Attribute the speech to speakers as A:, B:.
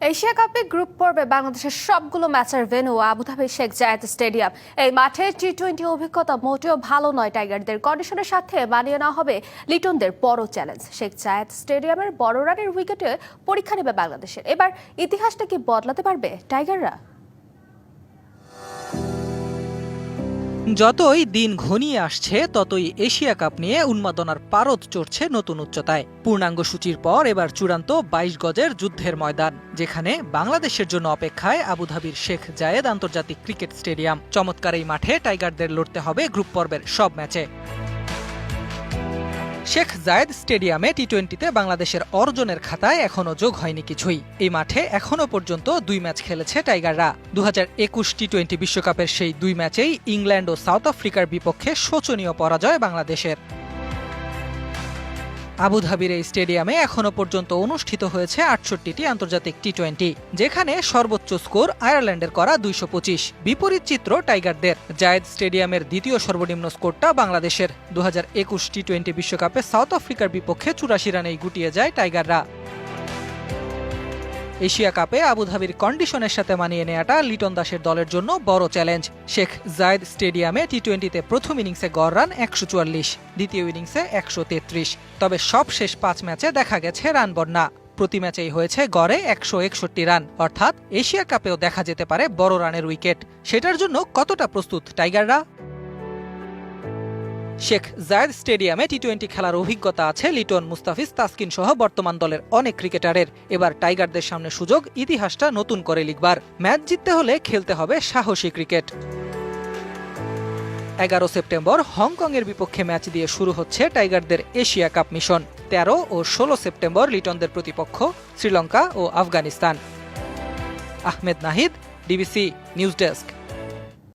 A: Asia কাপে group পর্বে বাংলাদেশের সবগুলো ম্যাচের ভেন্যু আবুধাবির শেখ জায়েদ স্টেডিয়াম। এই মাঠে টি-20 অভিজ্ঞতা মোটেও ভালো নয় টাইগারদের। কন্ডিশনের সাথে মানিয়ে নেওয়া হবে লিটনদের বড় চ্যালেঞ্জ। শেখ জায়েদ স্টেডিয়ামের বড় রানের উইকেটে পরীক্ষা নেবে বাংলাদেশের। এবার ইতিহাসটা কি বদলাতে পারবে টাইগাররা?
B: যতই দিন ঘনিয়ে আসছে ততই এশিয়া কাপ নিয়ে উন্মাদনার পারদ চড়ছে নতুন উচ্চতায়। পূর্ণাঙ্গ সূচির পর এবার চূড়ান্ত ২২ গজের যুদ্ধের ময়দান, যেখানে বাংলাদেশের জন্য অপেক্ষায় আবুধাবির শেখ জায়েদ আন্তর্জাতিক ক্রিকেট স্টেডিয়াম। চমৎকার এই মাঠে টাইগারদের লড়তে হবে গ্রুপ পর্বের সব ম্যাচে। শেখ জায়েদ স্টেডিয়ামে টি-20তে বাংলাদেশের অর্জনের খাতায় এখনও যোগ হয়নি কিছুই। এই মাঠে এখনও পর্যন্ত ২ ম্যাচ খেলেছে টাইগাররা। ২০২১ টি-20 বিশ্বকাপের সেই ২ ম্যাচেই ইংল্যান্ড ও সাউথ আফ্রিকার বিপক্ষে শোচনীয় পরাজয় বাংলাদেশের। আবুধাবির এই স্টেডিয়ামে এখনও পর্যন্ত অনুষ্ঠিত হয়েছে ৬৮টি আন্তর্জাতিক টি-20, যেখানে সর্বোচ্চ স্কোর আয়ারল্যান্ডের করা ২২৫। বিপরীত চিত্র টাইগারদের। জায়েদ স্টেডিয়ামের দ্বিতীয় সর্বনিম্ন স্কোরটা বাংলাদেশের। ২০২১ টি-20 বিশ্বকাপে সাউথ আফ্রিকার বিপক্ষে ৮৪ রানেই গুটিয়ে যায় টাইগাররা। এশিয়া কাপে আবুধাবির কন্ডিশনের সাথে মানিয়ে নেওয়াটা লিটন দাসের দলের জন্য বড় চ্যালেঞ্জ। শেখ জায়েদ স্টেডিয়ামে টি-20তে প্রথম ইনিংসে গড় রান ১৪৪, দ্বিতীয় ইনিংসে ১৩৩। তবে সব শেষ ৫ ম্যাচে দেখা গেছে রান বন্যা। প্রতি ম্যাচেই হয়েছে গড়ে ১৬১ রান, অর্থাৎ এশিয়া কাপেও দেখা যেতে পারে বড় রানের উইকেট। সেটার জন্য কতটা প্রস্তুত টাইগাররা? শেখ জায়েদ স্টেডিয়ামে টি-20 খেলার অভিজ্ঞতা আছে লিটন, মুস্তাফিজ, তাসকিন সহ বর্তমান দলের অনেক ক্রিকেটারের। এবার টাইগারদের সামনে সুযোগ ইতিহাসটা নতুন করে লিখবার। ম্যাচ জিততে হলে খেলতে হবে সাহসী ক্রিকেট। ১১ সেপ্টেম্বর হংকংয়ের বিপক্ষে ম্যাচ দিয়ে শুরু হচ্ছে টাইগারদের এশিয়া কাপ মিশন। ১৩ ও ১৬ সেপ্টেম্বর লিটনদের প্রতিপক্ষ শ্রীলঙ্কা ও Afghanistan. Ahmed Nahid, DBC news desk.